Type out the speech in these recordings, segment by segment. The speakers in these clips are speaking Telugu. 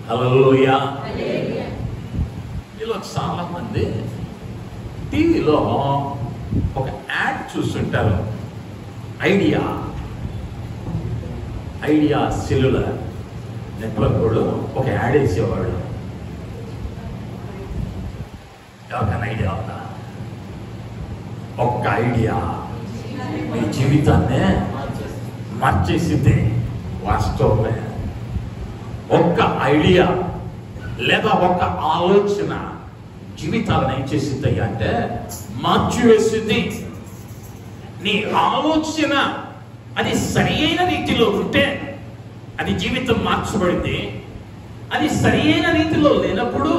హల్లెలూయా. మీలో చాలా మంది టీవీలో ఒక యాడ్ చూస్తుంటారు. ఐడియా సెల్యులర్ నెట్వర్క్ కూడా ఒక యాడ్ వేసేవాడు. ఎవరికైనా ఐడియా ఉందా? ఒక్క ఐడియా మీ జీవితాన్ని మార్చేసింది. వాస్తవమే. ఒక్క ఐడియా లేదా ఒక్క ఆలోచన జీవితాలను ఏం చేసింది అంటే మార్చివేసింది. నీ ఆలోచన అది సరి అయిన రీతిలో ఉంటే అది జీవితం మార్చబడింది. అది సరి అయిన రీతిలో లేనప్పుడు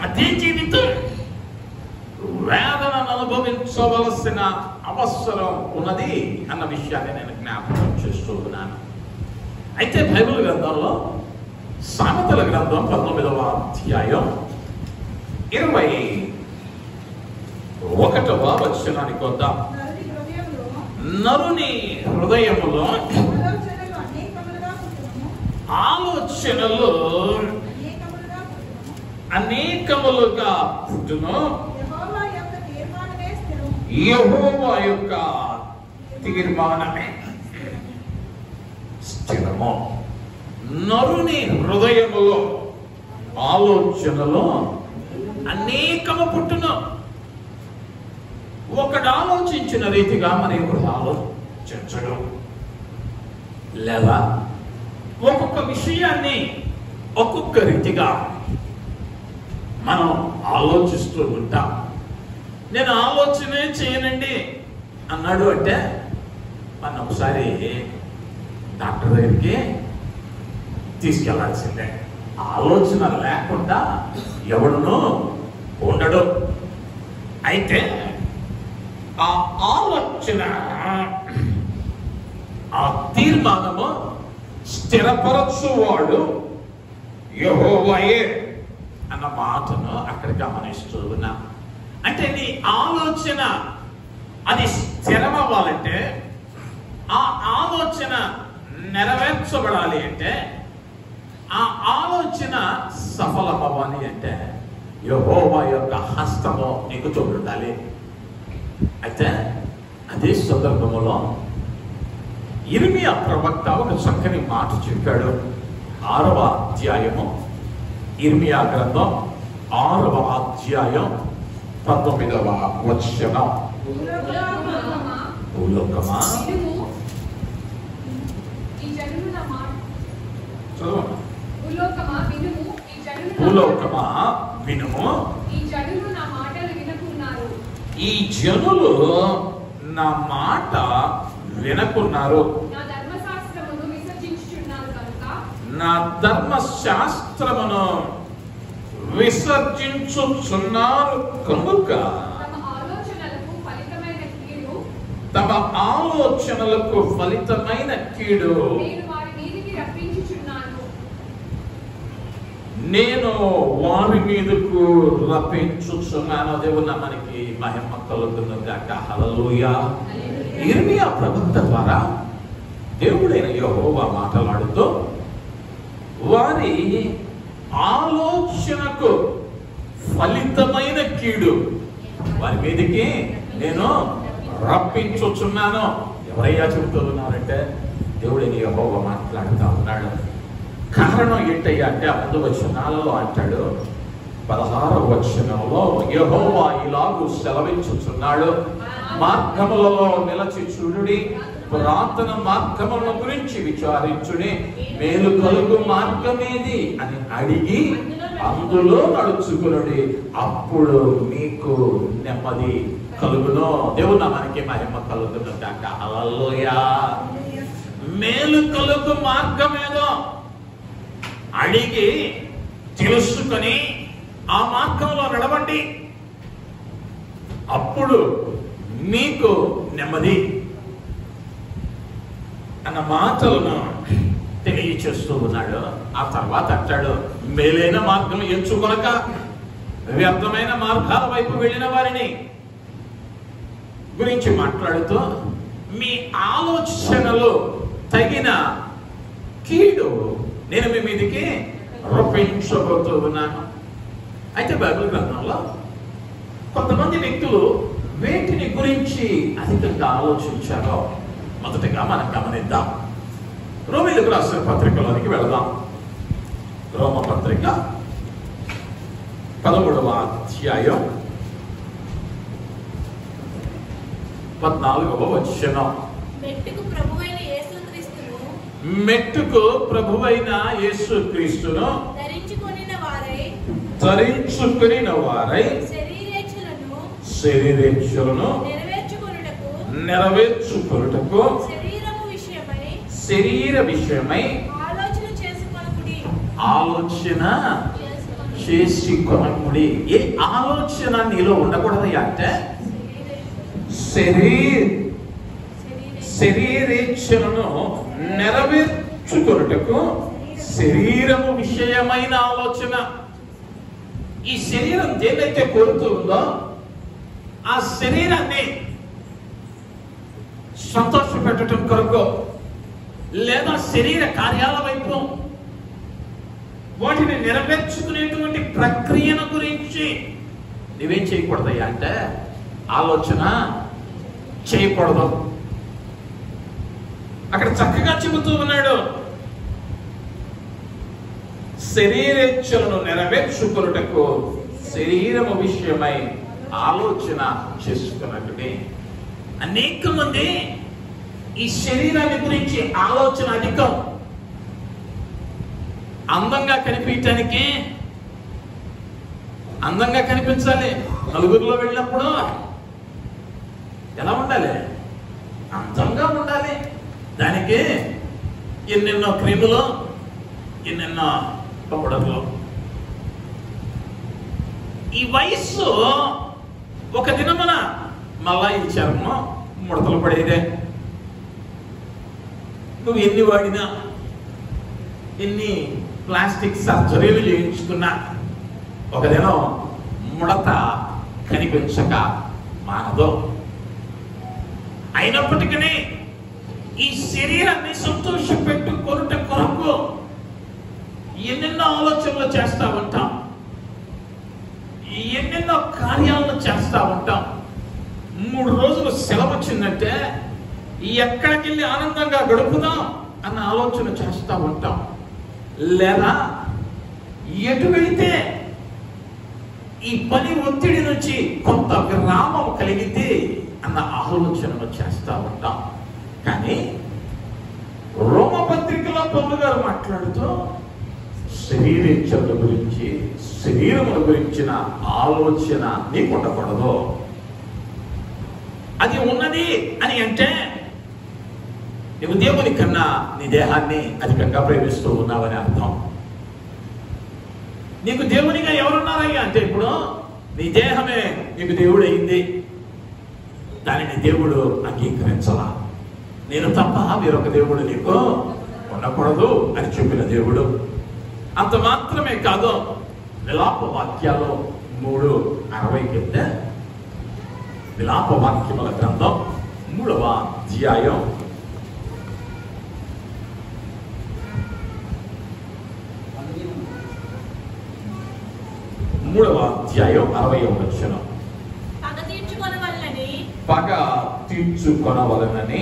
అదే జీవితం వేదనను అనుభవించవలసిన అవసరం ఉన్నది అన్న విషయాన్ని నేను జ్ఞాపకం చేస్తూ ఉన్నాను. అయితే బైబిల్ గ్రంథంలో సామెతల గ్రంథం 19వ అధ్యాయం 21వ వచనానికి వద్దాం. నరుని హృదయములో ఆలోచనలు అనేకములుగా పుట్టును, యెహోవా యొక్క తీర్మానమే స్థిరము. నరుని హృదయములో ఆలోచనలు అనేకము పుట్టును. ఒకడు ఆలోచించిన రీతిగా మరి ఒకడు ఆలోచించడు. లేదా ఒక్కొక్క విషయాన్ని ఒక్కొక్క రీతిగా మనం ఆలోచిస్తూ ఉంటాం. నేను ఆలోచనే చేయనండి అన్నాడు అంటే మనం ఒకసారి డాక్టర్ దగ్గరికి తీసుకెళ్లాల్సిందే. ఆలోచన లేకుండా ఎవడునూ ఉండడు. అయితే ఆ ఆలోచన ఆ తీర్మానము స్థిరపరచువాడు యెహోవాయే అన్న మాటను అక్కడ గమనిస్తూ ఉన్నా. అంటే నీ ఆలోచన అది స్థిరమవ్వాలంటే, ఆ ఆలోచన నెరవేర్చబడాలి అంటే, ఆ ఆలోచన సఫలమవ్వాలి అంటే యెహోవా యొక్క హస్తము నీకు చూడాలి. అయితే అదే సందర్భంలో ఇర్మియా ప్రవక్త ఒక చక్కని మాట చెప్పాడు. 6వ అధ్యాయము ఇర్మియా గ్రంథం 6వ అధ్యాయం 19వ వచనం. భూలోకమా భూలోకమా వినుము, ఈ జనులు నా మాట వినకున్నారు, నా ధర్మశాస్త్రమును విసర్జించుచున్నారు కనుక తమ ఆలోచనలకు ఫలితమైన కీడు నేను వారి మీదకు రప్పించుచున్నాను. దేవుని మనకి మహిమ కలుగును గాక. హల్లెలూయా. ఇర్మియా ప్రవక్త ద్వారా దేవుడైన యెహోవా మాట్లాడుతూ వారి ఆలోచనకు ఫలితమైన కీడు వారి మీదకి నేను రప్పించుచున్నాను. ఎవరయ్యా చెబుతూ ఉన్నారంటే దేవుడైన యెహోవా మాట్లాడుతూ ఉన్నాడు. కారణం ఏంటయ్యా అంటే ముందు వచనాలలో అంటాడు. 16వ వచనంలో యెహోవా ఇలాగు సెలవించుచున్నాడు, మార్గములలో నిలచి చూడుడి, పురాతన మార్గముల గురించి విచారించుడి, మేలు కలుగు మార్గమేది అని అడిగి అందులో నడుచుకునుడి, అప్పుడు మీకు నెమ్మది కలుగును. దేవుని నామానికి మహిమ కలుగును గాక. హల్లెలూయా. మేలు కలుగు మార్గమేదో అడిగి తెలుసుకొని ఆ మార్గంలో నడవండి, అప్పుడు మీకు నెమ్మది అన్న మాటలను తెలియచేస్తూ ఉన్నాడు. ఆ తర్వాత అంటాడు, మేలైన మార్గం ఎంచుకొనక వ్యర్థమైన మార్గాల వైపు వెళ్ళిన వారిని గురించి మాట్లాడుతూ మీ ఆలోచనలు తగిన కీడు నేను మీ మీదకి రప్పించబోతూ ఉన్నాను. అయితే బైబిల్ గ్రంథంలో కొంతమంది వ్యక్తులు వేటిని గురించి అధికంగా ఆలోచించారో మొదటగా మనం గమనిద్దాం. రోమీయులకు రాసిన పత్రికలోనికి వెళదాం. రోమ పత్రిక 13వ అధ్యాయం 14వ వచనం. మెట్టుకు ప్రభువైన యేసుక్రీస్తును ధరించుకొనిన వారై శరీరేచ్ఛలను నెరవేర్చుకొనుటకు శరీర విషయమై ఆలోచన చేసుకొనుడి. ఏ ఆలోచన నీలో ఉండకూడదు అంటే శరీరేచ్ఛలను నెరవేర్చుకొనుటకు శరీరము విషయమైన ఆలోచన. ఈ శరీరం దేన్నైతే కోరుతుందో ఆ శరీరాన్ని సంతోష పెట్టడం కొరకు లేదా శరీర కార్యాల వైపు వాటిని నెరవేర్చుకునేటువంటి ప్రక్రియను గురించి నువ్వేం చేయకూడదయ్యా అంటే ఆలోచన చేయకూడదు. అక్కడ చక్కగా చెబుతూ ఉన్నాడు, శరీరేచ్ఛలను నెరవేర్చుకొనుటకు శరీరము విషయమై ఆలోచన చేసుకున్నట్టుగా. అనేక మంది ఈ శరీరాన్ని గురించి ఆలోచన అధికం. అందంగా కనిపించడానికి, అందంగా కనిపించాలి. నలుగురిలో వెళ్ళినప్పుడు ఎలా ఉండాలి? అందంగా ఉండాలి. దానికి ఎన్నెన్నో క్రీములు, ఎన్నెన్నో పౌడర్లు. ఈ వయస్సు ఒక దినమున మళ్ళా ఈ చర్మం ముడతలు పడేదే. నువ్వు ఎన్ని వాడినా, ఎన్ని ప్లాస్టిక్ సర్జరీలు చేయించుకున్నా ఒక దినం ముడత కనిపించక మానదు. అయినప్పటికీ ఈ శరీరాన్ని సంతోషపెట్టుకొనుట కొరకు ఎన్నెన్నో ఆలోచనలు చేస్తా ఉంటాం, ఎన్నెన్నో కార్యాలను చేస్తా ఉంటాం. 3 రోజులు సెలవు వచ్చిందంటే ఎక్కడికి వెళ్ళి ఆనందంగా గడుపుదాం అన్న ఆలోచన చేస్తా ఉంటాం. లేదా ఎటు వెళితే ఈ పని ఒత్తిడి నుంచి కొంత విరామం కలిగితే అన్న ఆలోచనలు చేస్తా ఉంటాం. కానీ రోమపత్రికలో పౌలు గారు మాట్లాడుతూ శరీరేచ్ఛల గురించి, శరీరముల గురించిన ఆలోచన నీకు ఉండకూడదు. అది ఉన్నది అని అంటే నీవు దేవుని కన్నా నీ దేహాన్ని అధికంగా ప్రేమిస్తూ ఉన్నావని అర్థం. నీకు దేవునిగా ఎవరున్నారయ్యా అంటే ఇప్పుడు నీ దేహమే నీకు దేవుడు అయింది. దానిని దేవుడు అంగీకరించాల. నేను తప్ప వేరొక దేవుడు నీకు ఉండకూడదు అని చెప్పిన దేవుడు. అంత మాత్రమే కాదు, విలాప వాక్యాలు 3:60 కింద విలాప వాక్యముల గ్రంథం 3వ అధ్యాయం 60వ వచనం. పగ తీర్చుకొనవలనని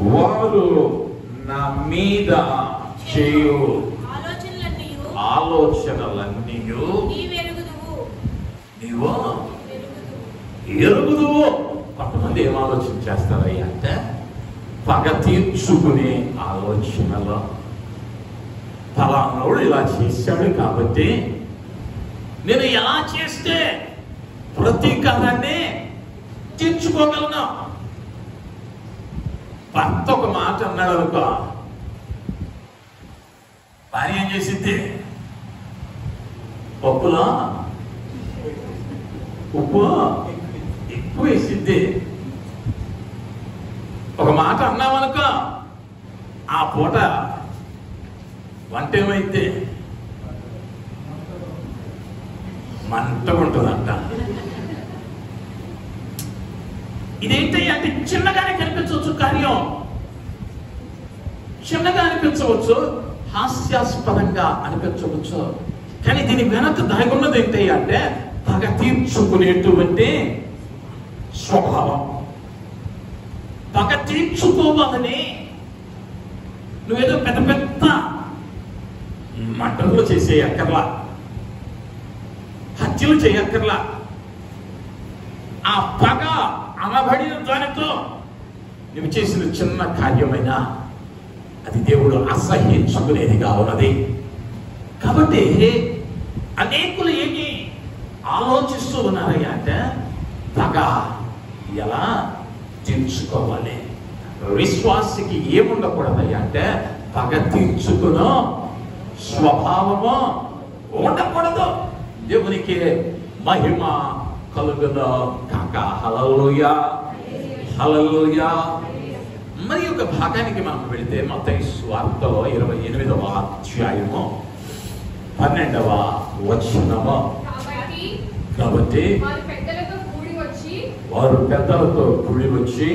వారు నా మీద చేయు ఆలోచనలన్నీ నీవు ఎరుగుదువు. కొంతమంది ఏం ఆలోచన చేస్తారయ్యా అంటే పగ తీర్చుకునే ఆలోచనలో ఫలానోడు ఇలా చేశాడు కాబట్టి నేను ఎలా చేస్తే ప్రతీకారాన్ని తీర్చుకోగలను. భర్త ఒక మాట అన్నాడు అనుకో, భార్య ఏం చేసింది? పప్పులో ఉప్పు ఎక్కువ వేసింది. ఒక మాట అన్నామనుకో, ఆ పూట వంట ఏమైతే మంటకుంటుందంట. ఇదేంటి అంటే చిన్నగానే కనిపించవచ్చు కార్యం. చిన్నగా అనిపించవచ్చు, హాస్యాస్పదంగా అనిపించవచ్చు, కానీ దీని వెనక దాగున్నది ఏంటి అంటే పగ తీర్చుకునేటువంటి స్వభావం. పగ తీర్చుకోవాలని నువ్వేదో పెద్ద పెద్ద మంటలు చేసేయక్కర్లా, హత్యలు చేయక్కర్లా. ఆ పగ అనబడిన దానితో నువ్వు చేసిన చిన్న కార్యమైనా అది దేవుడు అసహ్యించుకునేదిగా ఉన్నది. కాబట్టి అనేకులు ఏమి ఆలోచిస్తూ ఉన్నారయ్యా అంటే పగ ఎలా తీర్చుకోవాలి. విశ్వాసికి ఏముండకూడదయ్యా అంటే పగ తీర్చుకునో స్వభావము ఉండకూడదు. దేవునికి మహిమ కలుగును కాక. హల్లెలూయా, హల్లెలూయా. మరి ఒక భాగానికి మనం వెళితే మత్తయి సువార్తలో 28వ అధ్యాయము 12వ వచనము. కాబట్టి వారు పెద్దలతో కూడి వచ్చి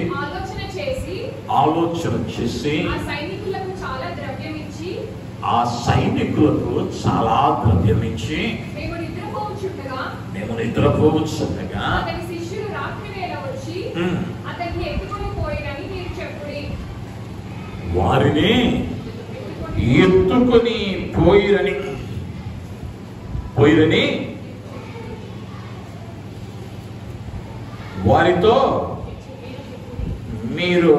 ఆలోచన చేసి ఆ సైనికులకు చాలా ద్రవ్యం ఇచ్చి మేము నిద్రపోవచ్చుండగా వారిని ఎత్తుకొని పోయిరని వారితో మీరు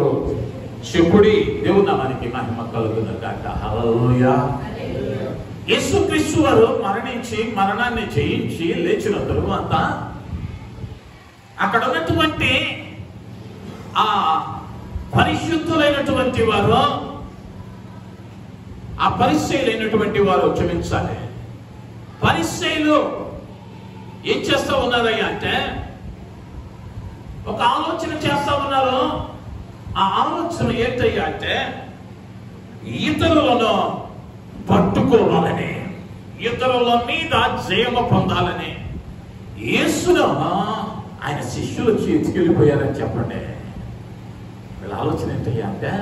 చెప్పుడి. దేవుని నామానికి మహిమ కలుగును గాక. హల్లెలూయా. యేసుక్రీస్తు వారు మరణించి మరణాన్ని జయించి లేచిన తరువాత అక్కడ ఉన్నటువంటి ఆ పరిశుద్ధులైనటువంటి వారు, ఆ పరిసయ్యులైనటువంటి వారు, క్షమించాలి, పరిసయ్యులు ఏం చేస్తా ఉన్నారయ్యా అంటే ఒక ఆలోచన చేస్తా ఉన్నారు. ఆ ఆలోచన ఏంటయ్యా అంటే ఇతరులను పట్టుకోవాలని, ఇతరుల మీద జయము పొందాలని. యేసును ఆయన శిష్యులు ఎత్తుకెళ్ళిపోయారని చెప్పండి. వీళ్ళ ఆలోచన ఏంటయ్యా అంటే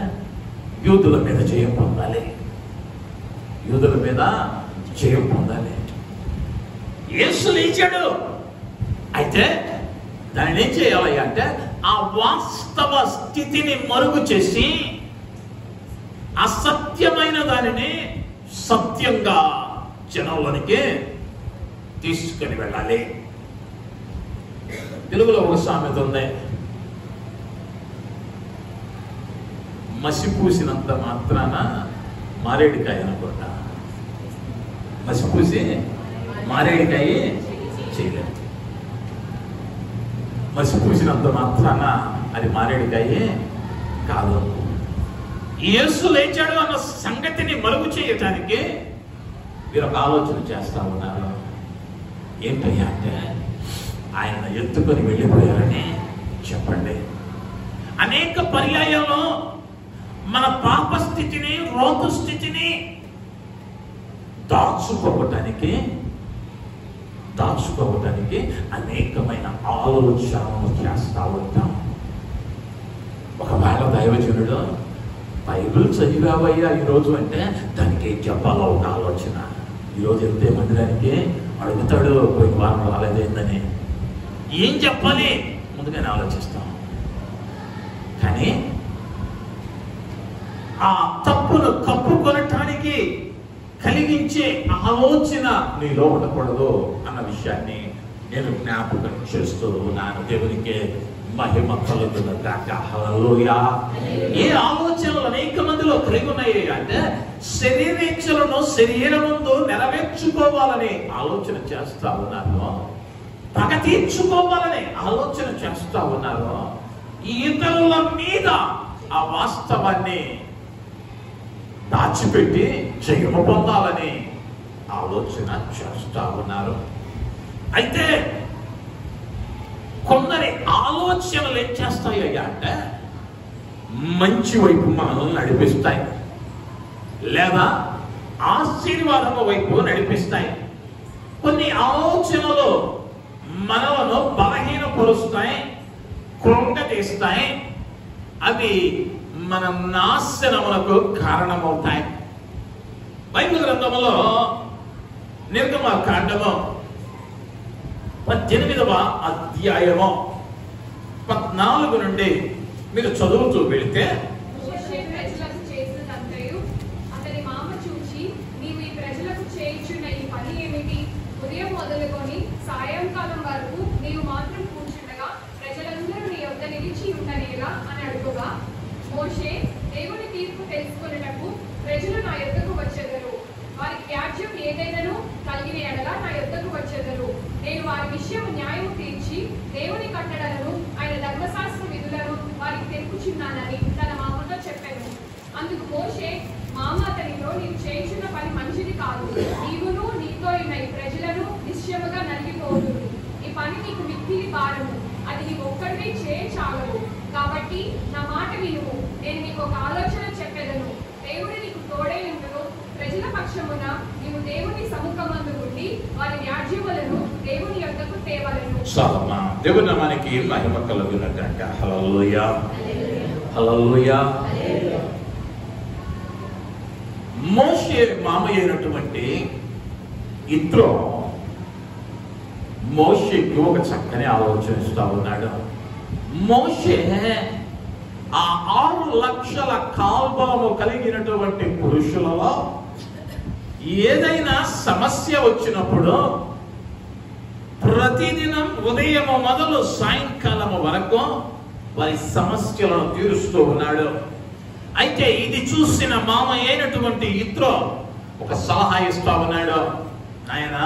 యూదుల మీద జయం పొందాలి, యూదుల మీద జయం పొందాలి. యేసు లేచాడు, అయితే దానిని ఏం చేయాలి అంటే ఆ వాస్తవ స్థితిని మరుగు చేసి అసత్యమైన దానిని సత్యంగా జనంలోనికి తీసుకుని వెళ్ళాలి. తెలుగులో ఒక సామెత ఉంది, మసిపూసినంత మాత్రాన మారేడికాయ అనుకుంటా. మసిపూసి మారేడికాయ చేయలేదు, మసిపూసినంత మాత్రాన అది మారేడికాయ కాదు. యేసు లేచాడు అన్న సంగతిని మరుగు చేయటానికి మీరు ఒక ఆలోచన చేస్తా ఉన్నారు. ఏంటయ్యా అంటే ఆయన ఎత్తుకొని వెళ్ళిపోయారని చెప్పండి. అనేక పర్యాయంలో మన పాప స్థితిని, రోత స్థితిని దాచుకోవటానికి అనేకమైన ఆలోచనలు చేస్తా ఉంటాం. ఒకవేళ దైవజనుడు బైబిల్ చదివావయ్యా ఈరోజు అంటే దానికి ఏం చెప్పాలో ఒక ఆలోచన. ఈరోజు వెళ్తే మందిరానికి అడుగుతాడు, పోయిన వారం రాలేదేందని, ఏం చెప్పాలి ముందుగానే ఆలోచిస్తాం. కానీ ఆ తప్పును కప్పుకొనటానికి కలిగించే ఆలోచన నీలో ఉండకూడదు అన్న విషయాన్ని నేను జ్ఞాపకం చేస్తూ ఉన్నాను. దేవునికి మహిమ కలుగును గాక. హల్లెలూయా. ఏ ఆలోచనలు అనేక మందిలో కలిగి ఉన్నాయి అంటే శరీరేచ్ఛలను శరీరముందు నెరవేర్చుకోవాలని ఆలోచన చేస్తా ఉన్నారు, పగ తీర్చుకోవాలని ఆలోచన చేస్తా ఉన్నారు, ఇతరుల మీద ఆ వాస్తవాన్ని దాచిపెట్టి జయము పొందాలని ఆలోచన చేస్తా ఉన్నారు. అయితే కొందరి ఆలోచనలు ఏం చేస్తాయ్యా అంటే మంచి వైపు మనల్ని నడిపిస్తాయి, లేదా ఆశీర్వాదం వైపు నడిపిస్తాయి. కొన్ని ఆలోచనలు మనలను బలహీనపరుస్తాయి, కృంగతీస్తాయి, అవి మన నాశనమునకు కారణమవుతాయి. బైబిల్ గ్రంథములో నిర్గమకాండము 18వ అధ్యాయము 14 నుండి మీరు చదువుతూ వెళితే, అతని మామ చూచి, నీవు ఈ ప్రజలకు చేయుచున్న ఈ పని ఏమిటి? ఉదయం మొదలుకొని సాయంకాలం వరకు నీవు మాత్రం కూర్చుండగా ప్రజలందరూ నీ యొద్ద నిలిచి ఉండనేలా అని అడుగుగా, మోషే, దేవుని తీర్పు తెలుసుకొనుటకు ప్రజలు నా యొద్దకు వచ్చెదరు. వారి త్యాజ్యం ఏదైనాను కలిగిన ఎడల నా యొద్దకు వచ్చెదరు. నేను వారి విషయము న్యాయము తీర్చి దేవుని కట్టడలను ఆయన ధర్మశాస్త్ర విధులను వారికి తెలుపుచున్నానని తన మామతో చెప్పాను. అందుకు మోషే మామ అతనితో, నీవు చేయుచున్న పని మంచిది కాదు. నీవును నీతో ఉన్న ఈ ప్రజలను నిశ్చయముగా నలిగిపోదురు. ఈ పని నీకు మిక్కిలి భారము. అది నీకు ఒక్కడివే చాలవు. కాబట్టి నా మాట వినుము. నేను నీకు ఒక ఆలోచన చెప్పెదను. దేవుడు నీకు తోడై ఉండును. ప్రజల పక్షమున నీవు దేవుని సముఖమందు ఉండి వారి వ్యాజ్యములను దేవుని యొద్దకు తేవలెను. దేవుని నామానికి మహిమ కలుగునగాక. హల్లెలూయా, హల్లెలూయా. మోషే మామయ్య అయినటువంటి ఇత్రో మోషేకి ఒక చక్కని ఆలోచన ఇస్తా ఉన్నాడు. మోషే ఆ 6 లక్షల కాల్బలము కలిగినటువంటి పురుషులలో ఏదైనా సమస్య వచ్చినప్పుడు ప్రతిదినం ఉదయం మొదలు సాయంకాలం వరకు వారి సమస్యలను తీరుస్తూ ఉన్నాడు. అయితే ఇది చూసిన మామ అయినటువంటి ఇత్రో ఒక సలహా ఇస్తా ఉన్నాడు. నాయనా,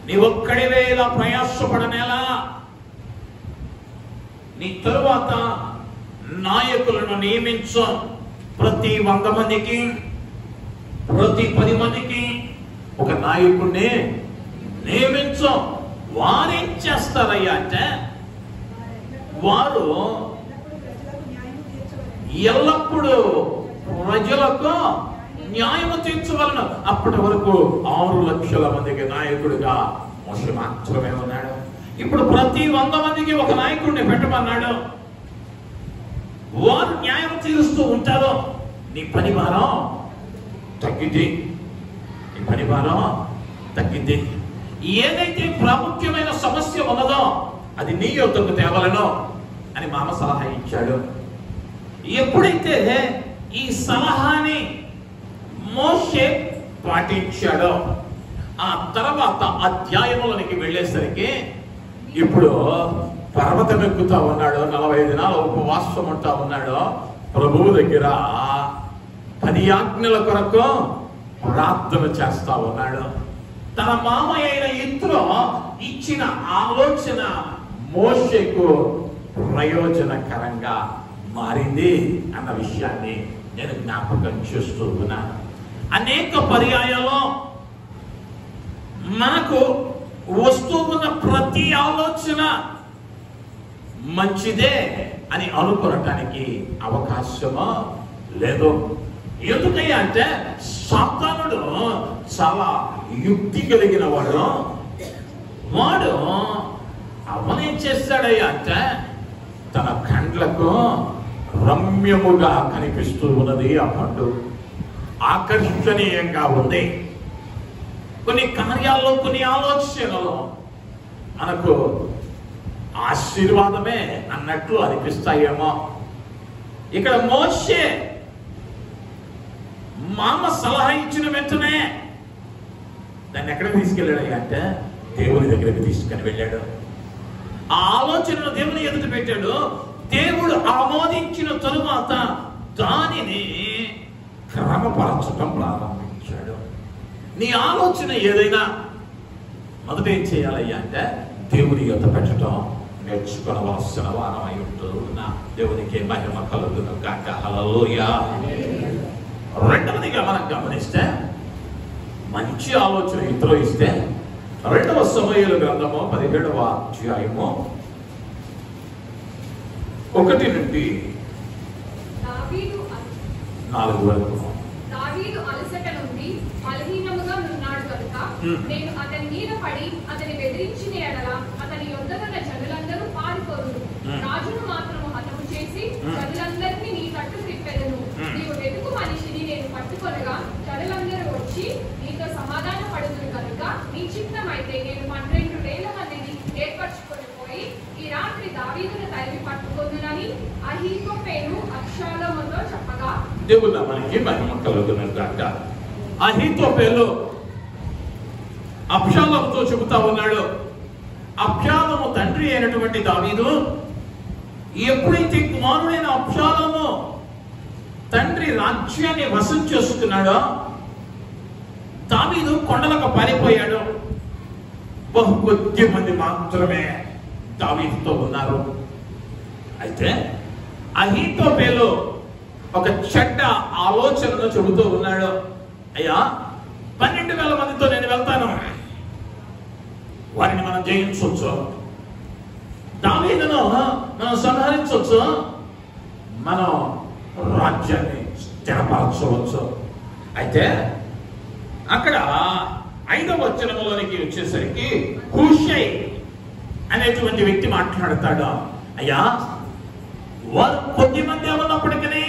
నీ ఒక్కడివే ఇలా ప్రయాసపడనేలా, నీ తరువాత నాయకులను నియమించు. ప్రతి 100 మందికి, ప్రతి 10 మందికి ఒక నాయకుడిని నియమించు. వారేం చేస్తారయ్యా అంటే, వారు ఎల్లప్పుడూ ప్రజలకు న్యాయము తీర్చవలను. అప్పటి వరకు 6 లక్షల మందికి నాయకుడిగా మోషే మాత్రమే ఉన్నాడు. ఇప్పుడు ప్రతి 100 మందికి ఒక నాయకుడిని పెట్టమన్నాడు. వారు న్యాయం తీరుస్తూ ఉంటారు. నీ పని భారం తగ్గింది, నీ పని భారం తగ్గింది. ఏదైతే ప్రాముఖ్యమైన సమస్య ఉన్నదో అది నీ యొద్దకు తేవలను అని మామ సలహా ఇచ్చాడు. ఎప్పుడైతే ఈ సలహాని మోషే పాటించాడో ఆ తర్వాత అధ్యాయములోనికి వెళ్ళేసరికి ఇప్పుడు పర్వతం ఎక్కుతా ఉన్నాడు. 40 దినాలు ఉపవాసం ఉంటా ఉన్నాడు. ప్రభువు దగ్గర 10 ఆజ్ఞల కొరకు ప్రార్థన చేస్తా ఉన్నాడు. తన మామయ్య అయిన ఇత్రో ఇచ్చిన ఆలోచన మోషేకు ప్రయోజనకరంగా మారింది అన్న విషయాన్ని నేను జ్ఞాపకం చేస్తూ ఉన్నాను. అనేక పర్యాయాల్లో మనకు వస్తూ ఉన్న ప్రతి ఆలోచన మంచిదే అని అనుకోవటానికి అవకాశమో లేదు. ఎందుకయ్యా అంటే సాతానుడు చాలా యుక్తి కలిగిన వాడు. వాడు అవనేం చేస్తాడయ్యా అంటే, తన కండ్లకు రమ్యముగా కనిపిస్తూ ఉన్నది ఆ పండు, ఆకర్షణీయంగా ఉంది. కొన్ని కార్యాల్లో, కొన్ని ఆలోచనలు మనకు ఆశీర్వాదమే అన్నట్లు అనిపిస్తాయేమో. ఇక్కడ మోషే మామ సలహా ఇచ్చిన వెంటనే దాన్ని ఎక్కడికి తీసుకెళ్ళాడు అంటే దేవుని దగ్గరికి తీసుకుని వెళ్ళాడు. ఆ ఆలోచనను దేవుని ఎదుట పెట్టాడు. దేవుడు ఆమోదించిన తరువాత దానిని క్రమపరచడం ప్రారంభించాడు. నీ ఆలోచన ఏదైనా మొదట ఏం చేయాలయ్యా అంటే దేవుని యొద్ద పెట్టడం నేర్చుకోవలసిన వారమై ఉంటున్నా. దేవునికి మహిమ కలుగును గాక. హల్లెలూయా. రెండవదిగా మనం గమనిస్తే, మంచి ఆలోచన ఇతరులు ఇస్తే 2వ సమూయేలు గ్రంథము 17వ అధ్యాయము 1 నుండి 4 వరకు. దావీదు అలసట నుండి బలహీనముగా ఉన్నాడు కనుక నేను అతని మీద పడి అతని బెదిరించిన ఎడల అతని యొద్దనున్న జనులందరూ పారిపోరు. రాజును మాత్రము హతము చేసి జనులందరినీ నీ తట్టు నీ చిత్తమైతే నేను 12,000 మందిని ఏర్పరచుకొని పోయి ఈ రాత్రి దావీదును తరిమి పట్టుకొందునని అహీతోపెలు అబ్షాలోముతో చెప్పగా, దేవుడు మనకి మహిమ కలుగును గాక. అహీతోపెలు అబ్షాలోముతో చెబుతా ఉన్నాడు, అబ్షాలోము తండ్రి అయినటువంటి దావీదు ఎప్పుడైతే కుమారుడైన అబ్షాలోము తండ్రి రాజ్యాన్ని వశం చేసుకున్నాడో, దావీదు కొండలకు పారిపోయాడు. కొద్ది మంది మాత్రమే దావీదుతో ఉన్నారు. అయితే అహీతోపెలు ఒక చెడ్డ ఆలోచనను చెబుతూ ఉన్నాడు. అయ్యా, 12,000 మందితో నేను వెళ్తాను, వారిని మనం జయించవచ్చు, దావీదును మనం సంహరించవచ్చు, మనం రాజ్యాన్ని స్థిరపరచవచ్చు. అయితే అక్కడ 5వ వచనంలోనికి వచ్చేసరికి హూషై అనేటువంటి వ్యక్తి మాట్లాడతాడు. అయ్యా, వారు కొద్ది మంది ఉన్నప్పటికీ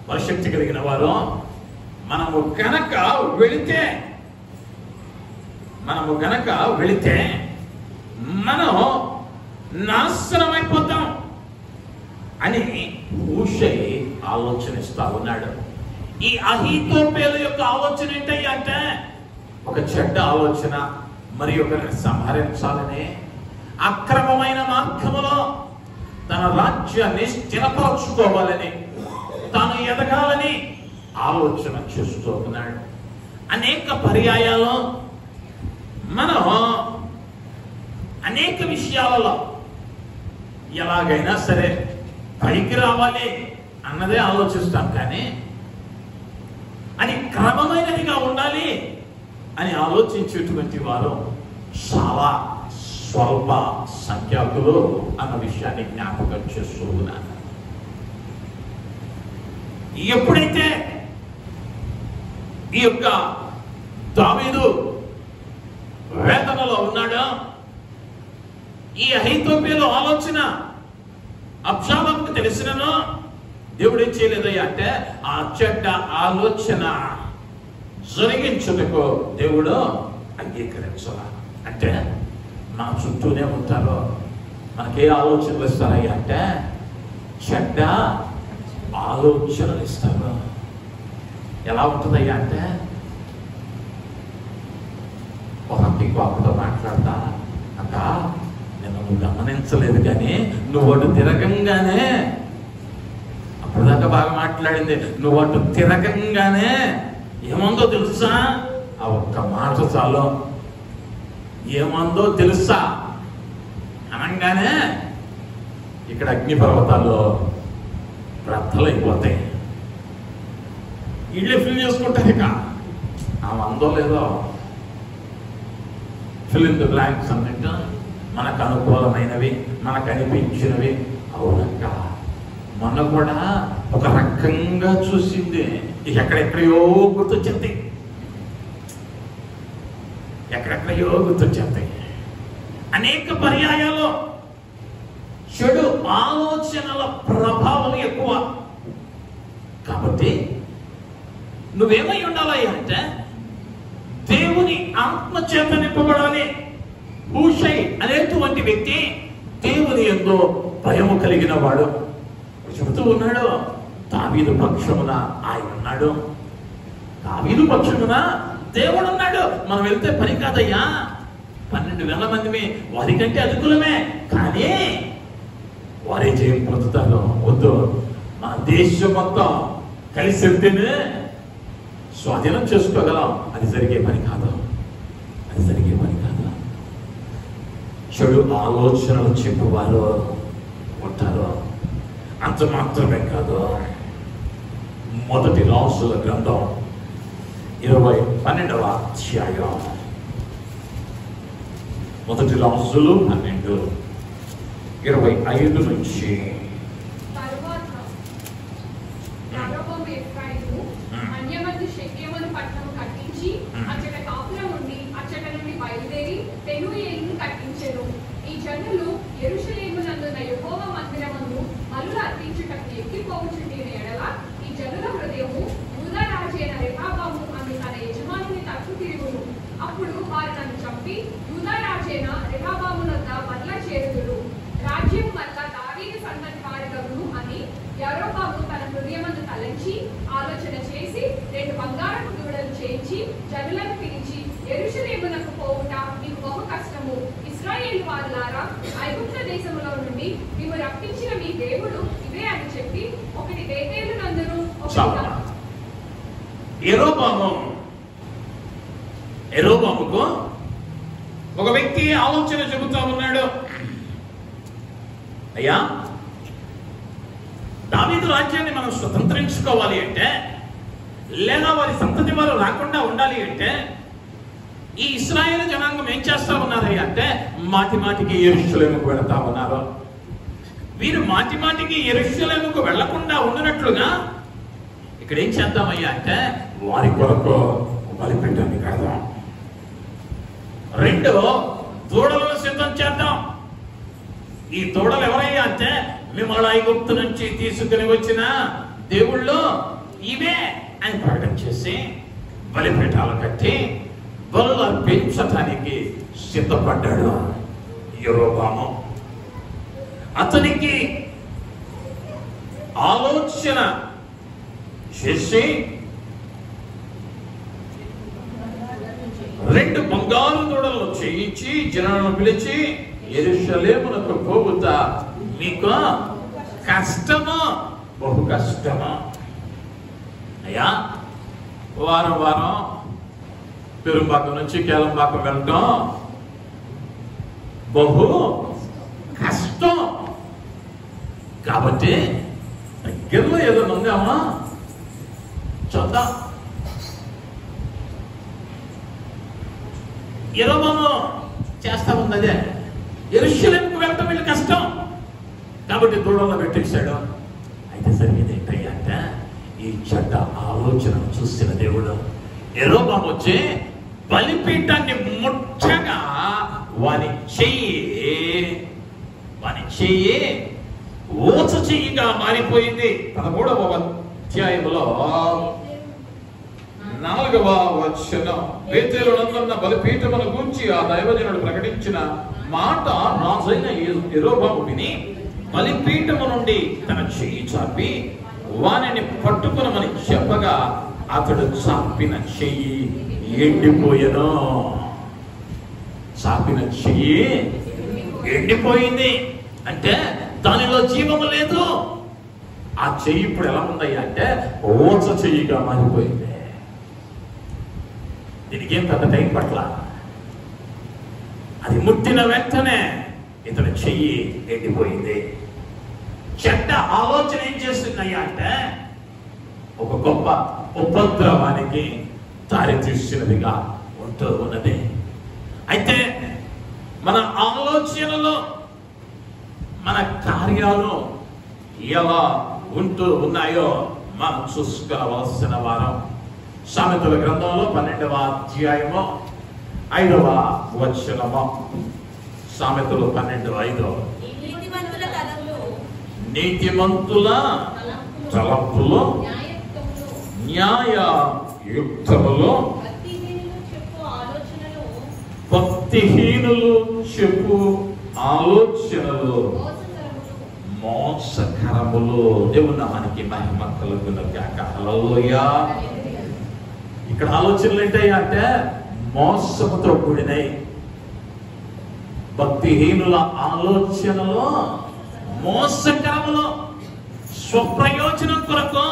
వారు శక్తి కలిగిన వారు, మనము గనక వెళితే మనం నాశనమైపోతాం అని హూషై ఆలోచనిస్తా ఉన్నాడు. ఈ అహీతోపెలు యొక్క ఆలోచన ఏంటయ్యా అంటే ఒక చెడ్డ ఆలోచన, మరి ఒకరిని సంహరించాలని, అక్రమమైన మార్గములో తన రాజ్యాన్ని స్థిరపరచుకోవాలని, తాను ఎదగాలని ఆలోచన చేస్తూ ఉన్నాడు. అనేక పర్యాయాలు మనం అనేక విషయాలలో ఎలాగైనా సరే పైకి రావాలి అన్నదే ఆలోచిస్తాం, కానీ అది క్రమమైనదిగా ఉండాలి అని ఆలోచించేటువంటి వారు చాలా స్వల్ప సంఖ్యాకులు అన్న విషయాన్ని జ్ఞాపకం చేస్తూ ఉన్నాను. ఎప్పుడైతే ఈ యొక్క దావీదు వేదనలో ఉన్నాడో, ఈ అహీతోపెలు ఆలోచన అబ్షాలోముకు తెలిసినను దేవుడు ఏం చేయలేదయ్యా అంటే ఆ చెడ్డ ఆలోచన జరిగించుటకు దేవుడు అంగీకరించాల. అంటే మన చుట్టూనే ఉంటారు, మనకే ఆలోచనలు ఇస్తారయ్యా అంటే చెడ్డ ఆలోచనలు ఇస్తారు. ఎలా ఉంటుందయ్యా అంటే ఒక పాపతో మాట్లాడతా అంట, నేను నువ్వు గమనించలేదు కానీ నువ్వు అటు తిరగంగానే, అప్పటిదాకా బాగా మాట్లాడింది, నువ్వు అటు తిరగంగానే ఏమందో తెలుసా, ఆ ఒక్క మాట చాలు, ఏమందో తెలుసా అనగానే ఇక్కడ అగ్నిపర్వతాల్లో రద్దలైపోతాయి, ఇళ్ళే ఫిల్ చేసుకుంటారు. ఇక ఆమె అందో లేదో ఫిల్ ఇన్ ది బ్లాంక్స్ అన్నట్టు మనకు అనుకూలమైనవి, మనకు అనిపించినవి. అవునక్క, మొన్న కూడా ఒక రకంగా చూసింది, ఎక్కడెక్కడయో గుర్తొచ్చింది, ఎక్కడెక్కడయో గుర్తొచ్చింది. అనేక పర్యాయాలు చెడు ఆలోచనల ప్రభావం ఎక్కువ. కాబట్టి నువ్వేమై ఉండాలి అంటే దేవుని ఆత్మ చేత నింపబడాలి. హూషై అనేటువంటి వ్యక్తి దేవుని యందు భయము కలిగిన వాడు. చెబుతూ ఉన్నాడు, దావీదు పక్షమున ఆయన ఉన్నాడు, దావీదు పక్షమున దేవుడు ఉన్నాడు. మనం వెళ్తే పని కాదయ్యా, 12,000 మందిమే, వారికంటే అధికులమే, కానీ వారే జయం పొందుతారు. వద్దు, మన దేశం మొత్తం కలిసి వెళ్తేనే స్వాధీనం చేసుకోగలం. అది జరిగే పని కాదు, అది జరిగే పని కాదు. చెడు ఆలోచనలు చెప్పువారు ఉంటారు. అంత మాత్రమే కాదు, మొదటి రాజుల గ్రంథం 12వ అధ్యాయం, మొదటి రాజులు 12:25 నుంచి ఈ జనులు యెరూషలేమునందున్న యెహోవా మందిరమందు బలులు అర్పించుటకు ఎక్కిపోవుచుండిన ఎడల ఈ జనుల హృదయము యూదా రాజైన రెహబాము అను తన యజమానుని తట్టు తిరుగును. అప్పుడు వారు నన్ను జనులను పిలిచి, యెరూషలేమునకు పోవుట మీకు బహు కష్టము. ఇశ్రాయేలు వారులారా, ఐగుప్త దేశములో నుండి మేము రప్పించిన మీ దేవుడు ఇదే అని చెప్పి ఒకటి బేతేలు నందును యెరోబాముకు ఒక వ్యక్తి ఆలోచన చెబుతా ఉన్నాడు. అయ్యా, దావీదు రాజ్యాన్ని మనం స్వతంత్రించుకోవాలి అంటే, లేదా వారి సంతతి వారు రాకుండా ఉండాలి అంటే, ఈ ఇశ్రాయేలు జనాంగం ఏం చేస్తా ఉన్నారయ్యా అంటే మాటి మాటికి యెరూషలేముకు వెళతా ఉన్నారు. వీరు మాటి మాటికి యెరూషలేముకు వెళ్లకుండా ఉండినట్లుగా ఇక్కడ ఏం చేద్దామయ్యా అంటే వారి కొరకు బలిపీఠాన్ని కడదాం. 2 దూడలను సిద్ధం చేద్దాం. ఈ దూడలు ఎవరయ్యా అంటే మిమ్మల్ని ఐగుప్తు నుంచి తీసుకుని వచ్చిన దేవుళ్ళు ఇవే అని ప్రకటన చేసి బలిపీఠాలు కట్టి బలులు అర్పించటానికి సిద్ధపడ్డాడు యెరోబాము. అతనికి ఆలోచన చేసి 2 బంగారు దూడలను చేయించి జనాలను పిలిచి, యెరూషలేమునకు పోవుతా మీకు కష్టమా, బహు కష్టమా. అయ్యా, వారం వారం పెరుంబాకం నుంచి కేలంబాకం వెళ్ళటం బహు కష్టం. కాబట్టి దగ్గరలో ఏదో ఉందామా చూద్దాం. యెరోబాము చేస్తా ఉంది అదే. యెరూషలేముకు వెళ్ళటం వీళ్ళు కష్టం కాబట్టి దూడంలో పెట్టేశాడు. అయితే జరిగేది ఏంటయ్యా అంటే ఈ చెడ్డ ఆలోచన చూసిన దేవుడు యెరోబాము వచ్చి బలిపీఠాన్ని ముట్టగా వాని చెయ్యి ఊచ చెయ్యిగా మారిపోయింది. 13వ అధ్యాయంలో 4వ వచనం, బేతేలు నందున్న బలిపీఠమును గూర్చి ఆ దైవజనుడు ప్రకటించిన మాట రాజైన యెరోబాము విని బలిపీఠము నుండి తన చెయ్యి చాపి వానిని పట్టుకునమని చెప్పగా అతడు చాపిన చెయ్యి ఎండిపోయెను. చాపిన చెయ్యి ఎండిపోయింది అంటే దానిలో జీవము లేదు. ఆ చెయ్యి ఇప్పుడు ఎలా ఉందయ్యా అంటే ఊచ చెయ్యిగా మారిపోయింది. దీనికి ఏం పెద్ద టైం పట్ల, అది ముట్టిన వెంటనే ఇతని చెయ్యి ఎండిపోయింది. చెడ్డ ఆలోచన ఏం చేస్తుందయ్యా అంటే ఒక గొప్ప ఉపద్రవానికి దారితీసినదిగా ఉంటూ ఉన్నది. అయితే మన ఆలోచనలో మన కార్యాలు ఎలా ఉంటూ ఉన్నాయో మనం చూసుకోవలసిన వారం. సామెతల గ్రంథంలో 12వ అధ్యాయము 5వ వచనము. సామెతలు 12:5. నీతిమంతుల తలంపులు న్యాయయుక్తములు, భక్తిహీనులు చెప్పు ఆలోచనలు మోసకరములు. దేవుని నామానికి మహిమ కలుగును గాక. హల్లెలూయా. ఇక్కడ ఆలోచనలు ఏంటయ్యా అంటే మోసముతో కూడినై. భక్తిహీనుల ఆలోచనలో మోసకరములు, స్వప్రయోజనం కొరకు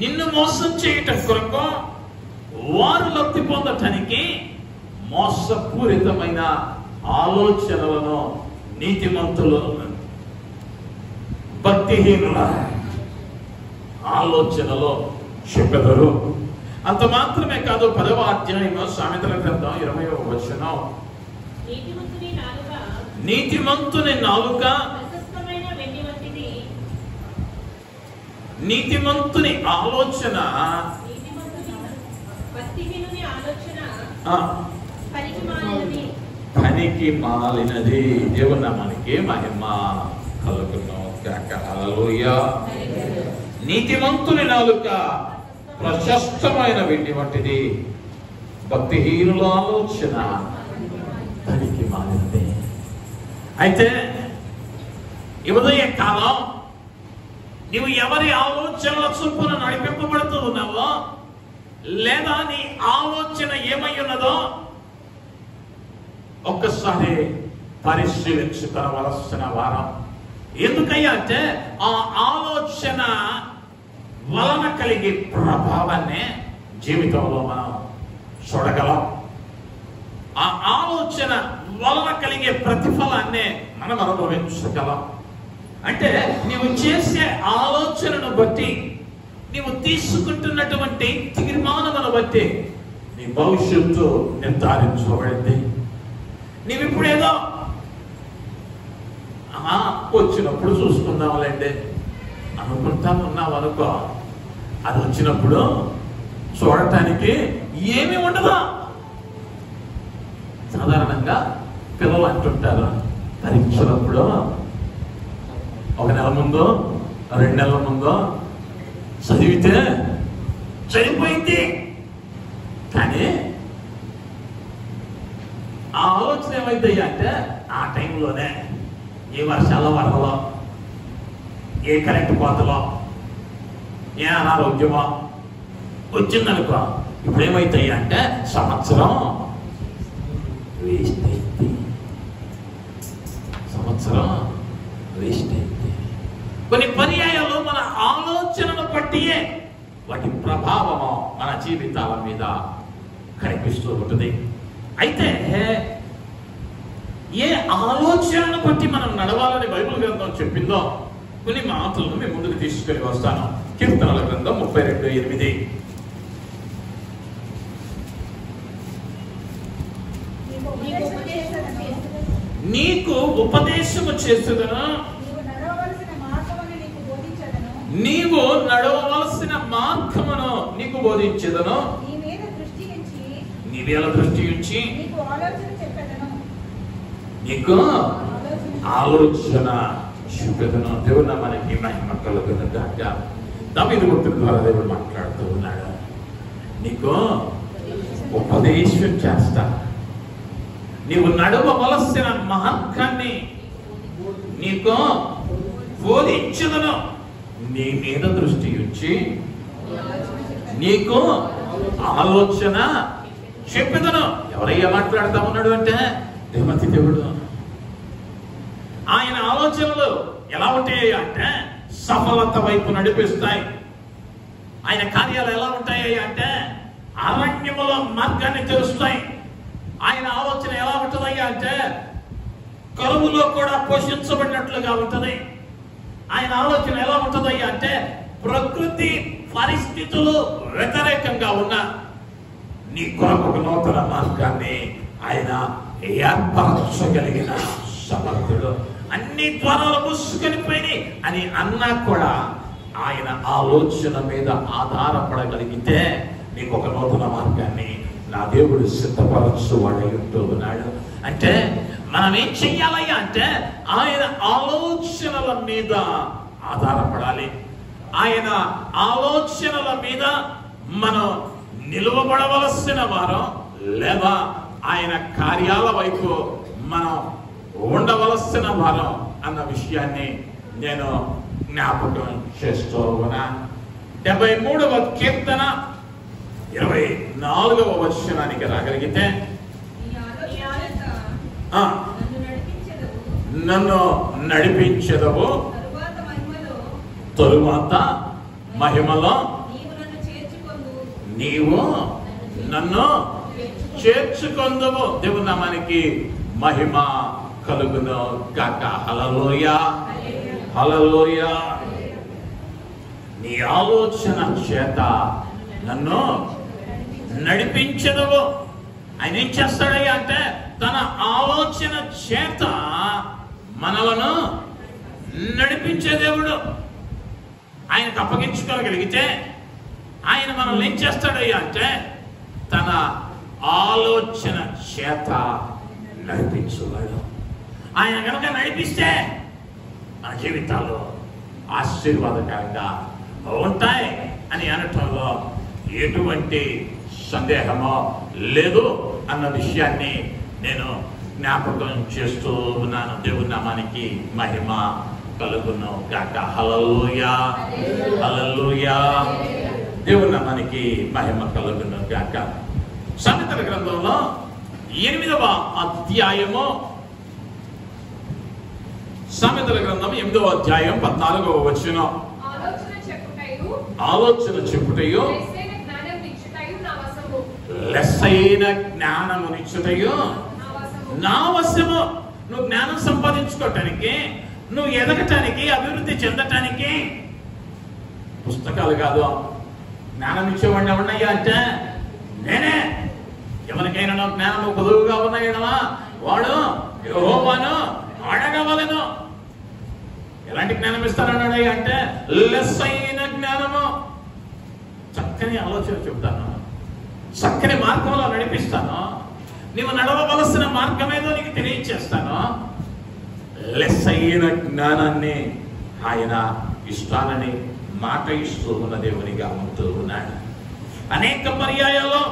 నిన్ను మోసం చేయటం కొరకు వారు లబ్ధి పొందటానికి మోసపూరితమైన ఆలోచనలను నీతిమంతులు భక్తిహీనుల ఆలోచనలో చెప్పెదరు. అంత మాత్రమే కాదు, 10వ అధ్యాయంలో సామెతల గ్రంథం 20వ వచనం, నీతిమంతుని నాలుక నీతిమంతుని ఆలోచన పనికి మాలినది. దేవుని నామానికి మహిమ కలుగును గాక. హల్లెలూయా. నీతిమంతుని నాలుక ప్రశస్తమైన వెండి వంటిది, భక్తిహీనుల ఆలోచన పనికి మాలినది. అయితే ఈ ఉదయ కాలం నీవు ఎవరి ఆలోచనల చొప్పున నడిపింపబడుతూ ఉన్నావో లేదా నీ ఆలోచన ఏమై ఉన్నదో ఒక్కసారి పరిశీలించుకోవలసిన వారం. ఎందుకయ్యా అంటే ఆ ఆలోచన వలన కలిగే ప్రభావాన్ని జీవితంలో మనం చూడగలం. ఆ ఆలోచన వలన కలిగే ప్రతిఫలాన్ని మనం అనుభవించగలం. అంటే నీవు చేసే ఆలోచనను బట్టి, నీవు తీసుకుంటున్నటువంటి తీర్మానమును బట్టి నీ భవిష్యత్తు నిర్ధారించబడింది. నీవు ఇప్పుడేదో వచ్చినప్పుడు చూసుకుందాంలేండి అనుకుంటా ఉన్నావు అనుకో, అది వచ్చినప్పుడు చూడటానికి ఏమీ ఉండదు. సాధారణంగా పిల్లలు అంటుంటారు, పరీక్షలప్పుడు 1 నెల ముందో 2 నెలల ముందో చదివితే చదివిపోయింది. కానీ ఆ ఆలోచన ఏమైందయ్యా అంటే ఆ టైంలోనే ఏ వర్షాల వరదలో, ఏ కరెంటు కోతలో, ఏ అనారోగ్యమో వచ్చిందనుకో, ఇప్పుడు ఏమైతాయి అంటే సంవత్సరం వేస్ట్ అయింది. సంవత్సరం వేస్ట్ అయింది. కొన్ని పర్యాయాలు మన ఆలోచనను బట్టియే వాటి ప్రభావము మన జీవితాల మీద కనిపిస్తూ ఉంటుంది. అయితే ఏ ఆలోచనను బట్టి మనం నడవాలని బైబిల్ గ్రంథం చెప్పిందో కొన్ని మాటలను మేము ముందుకు తీసుకొని వస్తాను. కీర్తనల గ్రంథం 32:8. నీకు ఉపదేశము చేసేదను, నీవు నడవవలసిన మార్గమును నీకు బోధించేదను, నీ మీద దృష్టి ఉంచి నీకు ఆలోచన చూపెదను. దేవుడు మనకి మహిమ కలుగును గాక. దావీదు భక్తుడి ద్వారా దేవుడు మాట్లాడుతూ ఉన్నాడు, నీకు ఉపదేశం చేస్తా, నీవు నడవవలసిన మార్గాన్ని నీకు బోధించదను, నీ మీద దృష్టి ఉంచి నీకు ఆలోచన చెప్పేదను. ఎవరయ్యా మాట్లాడుతూ ఉన్నాడు అంటే దేవతి దేవుడు. ఆయన ఆలోచనలు ఎలా ఉంటాయి అంటే సఫలత వైపు నడిపిస్తాయి. ఆయన కార్యాలు ఎలా ఉంటాయి అంటే అరణ్యములో మార్గాన్ని తెరుస్తాయి. ఆయన ఆలోచన ఎలా ఉంటుందయ్యా అంటే కరువులో కూడా పోషించబడినట్లుగా ఉంటుంది. ఆయన ఆలోచన ఎలా ఉంటుందయ్యా అంటే ప్రకృతి పరిస్థితులు వ్యతిరేకంగా ఉన్న నీ కొరకు ఒక నూతన మార్గాన్ని ఆయన ఏర్పరచగలిగిన సమర్థుడు. అన్ని ద్వారాలు మూసుకొని పోయినాయి అని అన్నా కూడా ఆయన ఆలోచన మీద ఆధారపడగలిగితే నీకు ఒక నూతన మార్గాన్ని నా దేవుడు సిద్ధపరచువాడై ఉంటూ ఉన్నాడు. అంటే మనం ఏం చెయ్యాలయ్యా అంటే ఆయన ఆలోచనల మీద ఆధారపడాలి. ఆయన ఆలోచనల మీద మనం నిలువబడవలసిన వారం, లేదా ఆయన కార్యాల వైపు మనం ఉండవలసిన వారం అన్న విషయాన్ని నేను జ్ఞాపకం చేస్తూ ఉన్నా. 73వ కీర్తన 24వ వచనానికి రాగలిగితే, నన్ను నడిపించెదవు, తరువాత మహిమలో నీవు నన్ను చేర్చుకొందువు. దేవుని నామానికి మహిమ కలుగును గాక. హల్లెలూయా, హల్లెలూయా. నీ ఆలోచన చేత నన్ను నడిపించదవు. ఆయన ఏం చేస్తాడయ్యా అంటే తన ఆలోచన చేత మనలను నడిపించే దేవుడు. ఆయనకు అప్పగించుకోగలిగితే ఆయన మనల్ని ఏం చేస్తాడయ్యా అంటే తన ఆలోచన చేత నడిపించువాడు. ఆయన కనుక నడిపిస్తే మన జీవితాల్లో ఆశీర్వాదకరంగా ఉంటాయి అని అనటంలో ఎటువంటి సందేహమో లేదు అన్న విషయాన్ని నేను జ్ఞాపకం చేస్తూ ఉన్నాను. దేవుని నామానికి మహిమ కలుగును గాక. హల్లెలూయా, హల్లెలూయా. దేవుని నామానికి మహిమ కలుగును గాక. సామెతల గ్రంథంలో 8వ అధ్యాయము, సామెతల గ్రంథం 8వ అధ్యాయం 14వ వచనం. ఆలోచన చెప్పుటయు లెస్సైన జ్ఞానమునిచ్చుటయు నా వశము. నువ్వు జ్ఞానం సంపాదించుకోవటానికి, నువ్వు ఎదగటానికి, అభివృద్ధి చెందటానికి పుస్తకాలు కాదు. జ్ఞానం ఇచ్చేవాడిని ఎవరినయ్యా అంటే నేనే. ఎవరికైనా జ్ఞానము కొదువుగా ఉన్నాయనవా వాడు యెహోవాను అడగవలెను. ఎలాంటి జ్ఞానం ఇస్తానన్నాడయ్యా అంటే లెస్సైన జ్ఞానము. చక్కని ఆలోచన చెప్తాను, చక్కని మార్గంలో నడిపిస్తాను, నీవు నడవవలసిన మార్గం ఏదో నీకు తెలియచేస్తాను. లెస్సైన జ్ఞానాన్ని ఆయన ఇష్టాలని మాట ఇస్తూ ఉన్న దేవునిగా ఉంటూ ఉన్నాడు. అనేక పర్యాయాల్లో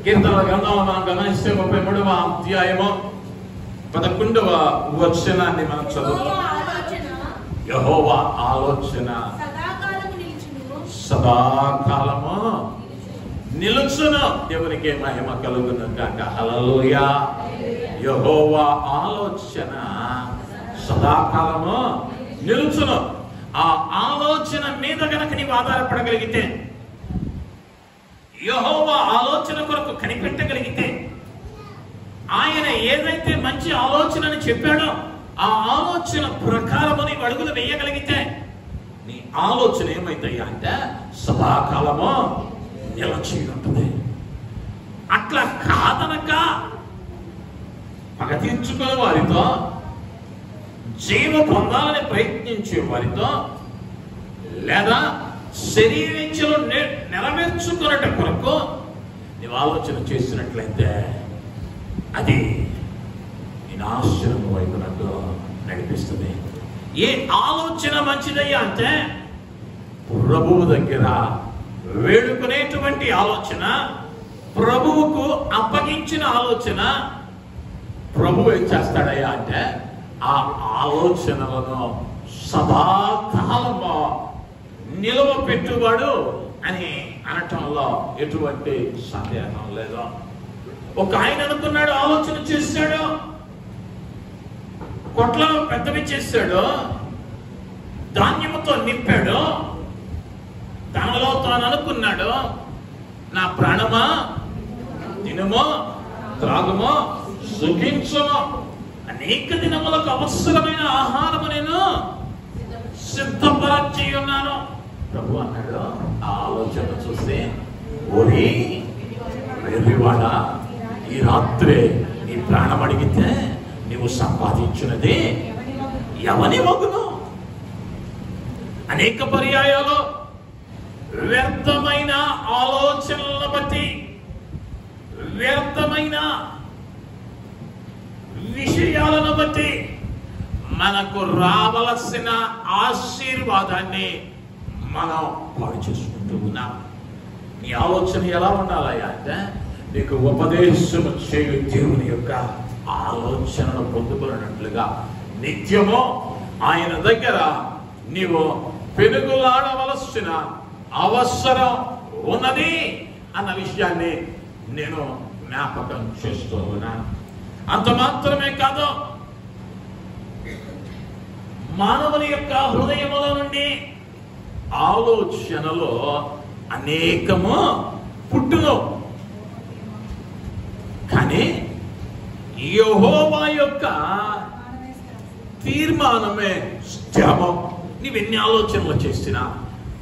కీర్తనల గ్రంథంలో మనం గమనిస్తే 33వ అధ్యాయము 11వ వచనాన్ని మనం చదువుతాం. యెహోవా ఆలోచన సదాకాలము నిలుచును. దేవునికి మహిమ కలుగును గాక. హల్లెలూయా. యెహోవా ఆలోచన సదాకాలము నిలుచును. ఆ ఆలోచన మీద గనక నీవు ఆధారపడగలిగితే, యెహోవా ఆలోచన కొరకు కనిపెట్టగలిగితే, ఆయన ఏదైతే మంచి ఆలోచనని చెప్పాడో ఆ ఆలోచన ప్రకారము నీవు అడుగులు వేయగలిగితే నీ ఆలోచన ఏమైతాయి అంటే సదాకాలము నిలచి ఉంటుంది. అట్లా కాదనక పగ తీర్చుకునే వారితో, జీవ పొందాలని ప్రయత్నించే వారితో, లేదా శరీరించలు నెరవేర్చుకున్నట కొరకు నీవు ఆలోచన చేసినట్లయితే అది నీ నాశనం వైపునకు నడిపిస్తుంది. ఏ ఆలోచన మంచిదయ్యా అంటే ప్రభువు దగ్గర వేడుకునేటువంటి ఆలోచన, ప్రభువుకు అప్పగించిన ఆలోచన. ప్రభువు ఏం చేస్తాడయ్యా అంటే ఆ ఆలోచనలను సదాకాలము నిలువ పెట్టువాడు అని అనటంలో ఎటువంటి సందేహం లేదు. ఒక ఆయన అనుకున్నాడు, ఆలోచన చేశాడు, కొట్లను పెద్దవి చేశాడు, ధాన్యముతో నింపాడు. తనలో తాను అనుకున్నాడు, నా ప్రాణమా తినుమో త్రాగుమో సుఖించుమో, అనేక దినములకు అవసరమైన ఆహారము నేను సిద్ధపరచి ఉన్నాను. ప్రభు అన్నాడు, ఆ ఆలోచన చూస్తే, ఓరి వెర్రివాడా, ఈ రాత్రే నీ ప్రాణం అడిగితే నీవు సంపాదించినది ఎవని మగును? అనేక పర్యాయాలు వ్యర్థమైన ఆలోచనలను బట్టి, వ్యర్థమైన విషయాలను బట్టి మనకు రావలసిన ఆశీర్వాదాన్ని మనం పాడు చేసుకుంటూ ఉన్నాం. నీ ఆలోచన ఎలా ఉండాలయ్యా అంటే నీకు ఉపదేశము చేయు దేవుని యొక్క ఆలోచనను పొందుకున్నట్లుగా నిత్యము ఆయన దగ్గర నీవు పెనుగులాడవలసిన అవసరం ఉన్నది అన్న విషయాన్ని నేను జ్ఞాపకం చేస్తూ ఉన్నాను. అంత మాత్రమే కాదు, మానవుని యొక్క హృదయముల నుండి ఆలోచనలో అనేకము పుట్టును. కానీ యెహోవా యొక్క తీర్మానమే స్థిరము. నీవెన్ని ఆలోచనలు చేసినా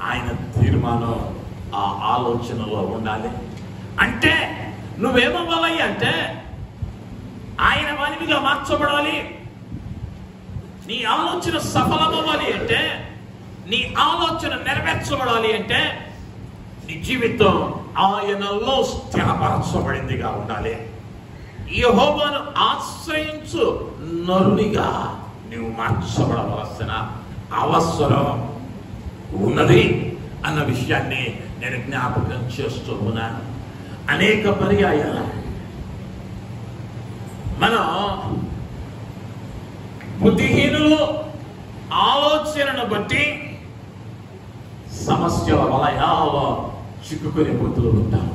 ఆయన తీర్మానం ఆ ఆలోచనలో ఉండాలి. అంటే నువ్వేమవ్వాలి అంటే ఆయన వానివిగా మార్చబడాలి. నీ ఆలోచన సఫలమవ్వాలి అంటే, నీ ఆలోచన నెరవేర్చబడాలి అంటే నీ జీవితం ఆయనలో స్థిరపరచబడిందిగా ఉండాలి. యెహోవాను ఆశ్రయించు నరునిగా నీవు మార్చబడవలసిన అవసరం ఉన్నది అన్న విషయాన్ని నేను జ్ఞాపకం చేస్తూ ఉన్నాను. అనేక పర్యాయాలు మనం బుద్ధిహీనులు ఆలోచనను బట్టి సమస్యల వలయాల్లో చిక్కుకునే పొత్తులు ఉంటాం.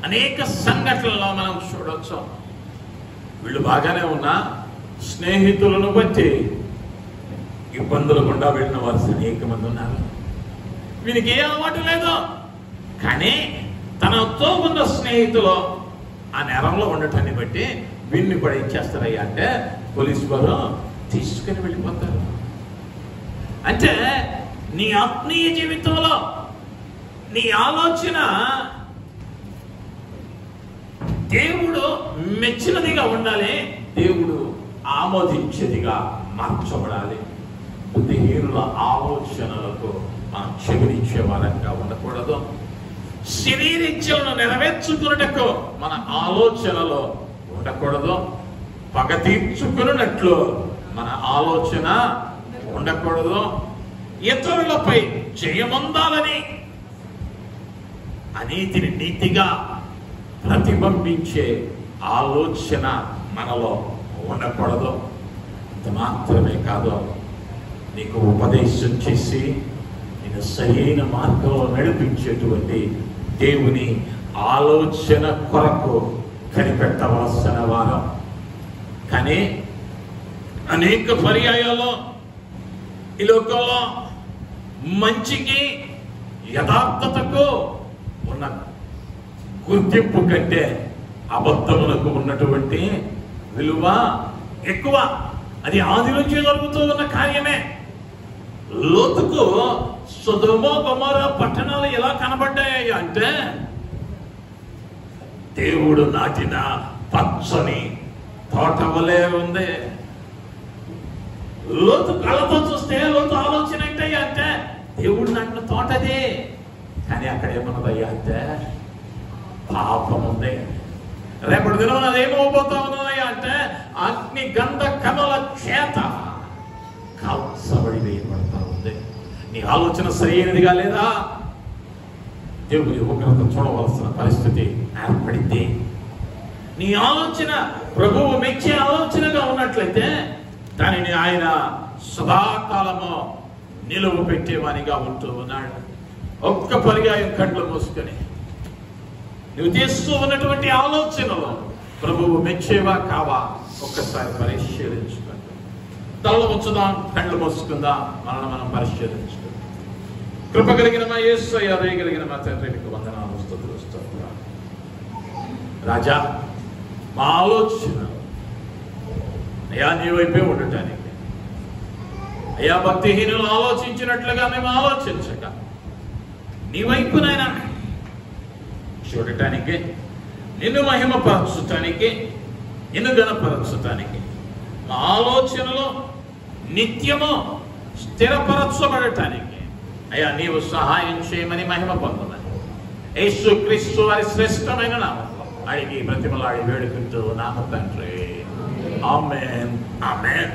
అనేక సంఘటనల్లో మనం చూడవచ్చు. వీళ్ళు బాగానే ఉన్నా స్నేహితులను బట్టి ఇబ్బందులు గుండా వెళ్ళిన వారు అనేక మంది ఉన్నారు. వీనికి ఏ అలవాటు లేదు, కానీ తనతో ఉన్న స్నేహితులు ఆ నేరంలో ఉండటాన్ని బట్టి వీడిని కూడా ఏం చేస్తారయ్యా అంటే పోలీసు వారు తీసుకుని వెళ్ళిపోతారు. అంటే నీ ఆత్మీయ జీవితంలో నీ ఆలోచన దేవుడు మెచ్చినదిగా ఉండాలి, దేవుడు ఆమోదించేదిగా మార్చబడాలి. బుద్ధిహీనుల ఆలోచనలకు మనం చెవినిచ్చే వారంగా ఉండకూడదు. శరీరిచ్చలను నెరవేర్చుకున్నటకు మన ఆలోచనలో ఉండకూడదు. పగ తీర్చుకున్నట్లు మన ఆలోచన ఉండకూడదు. ఇతరులపై జయమొందాలని అనీతిని నీతిగా ప్రతిబింబించే ఆలోచన మనలో ఉండకూడదు. అంత మాత్రమే కాదు, నీకు ఉపదేశం చేసి నేను సరైన మార్గంలో నడిపించేటువంటి దేవుని ఆలోచన కొరకు కనిపెట్టవలసిన వారం. కానీ అనేక పర్యాయాల్లో ఈ లోకంలో మంచికి యథార్థతకు ఉన్న గుర్తింపు కంటే అబద్ధములకు ఉన్నటువంటి విలువ ఎక్కువ. అది ఆది నుంచి జరుగుతూ ఉన్న కార్యమే. లోతుకు సొదొమ గొమొర్ర పట్టణాలు ఎలా కనబడ్డాయి అంటే దేవుడు నాటిన పచ్చని తోట వలె ఉంది. లోతు కళ్ళతో చూస్తే లోతు ఆలోచన ఏంటయ్యా అంటే దేవుడు నాటిన తోటదే, కానీ అక్కడ ఏమన్నదయ్యా అంటే పాపం ఉంది. రేపటి దినం అదేమవబోతా ఉన్నదయ్యా అంటే అగ్ని గంధ కమల చేత కాల్చబడి వేయబడతా ఉంది. నీ ఆలోచన సరైనదిగా లేదా, దేవుని ఉగ్రత చూడవలసిన పరిస్థితి ఏర్పడింది. నీ ఆలోచన ప్రభువు మెచ్చే ఆలోచనగా ఉన్నట్లయితే దానిని ఆయన సదాకాలము నిలువ పెట్టేవానిగా ఉంటూ ఉన్నాడు. ఒక్క పర్యాయం కళ్ళు మూసుకొని నువ్వు తీస్తూ ఉన్నటువంటి ఆలోచనలో ప్రభువు మెచ్చేవా కావా ఒక్కసారి పరిశీలించుకోండి. తలలో ఉంచుదాం, కళ్ళు మూసుకుందాం, మనం పరిశీలించుకుందాం. కృప కలిగిన మా యేసయ్య, దయగలిగిన మా తండ్రి, మీకు వందనాలు, స్తుతులు, స్తోత్రాలు. రాజా, మా ఆలోచన అయ్యా నీ వైపే ఉండటానికి, అయ్యా భక్తిహీనులు ఆలోచించినట్లుగా మేము ఆలోచించక నీ వైపునైనా చూడటానికి, నిన్ను మహిమపరచటానికి, నిన్ను గణపరచటానికి మా ఆలోచనలో నిత్యము స్థిరపరచబడటానికి అయ్యా నీవు సహాయం చేయమని మహిమ పొందమని యేసుక్రీస్తు వారి శ్రేష్టమైన నామములో అడిగి బ్రతిమలాడి వేడుకుంటూ నామ తండ్రి. ఆమేన్, ఆమేన్.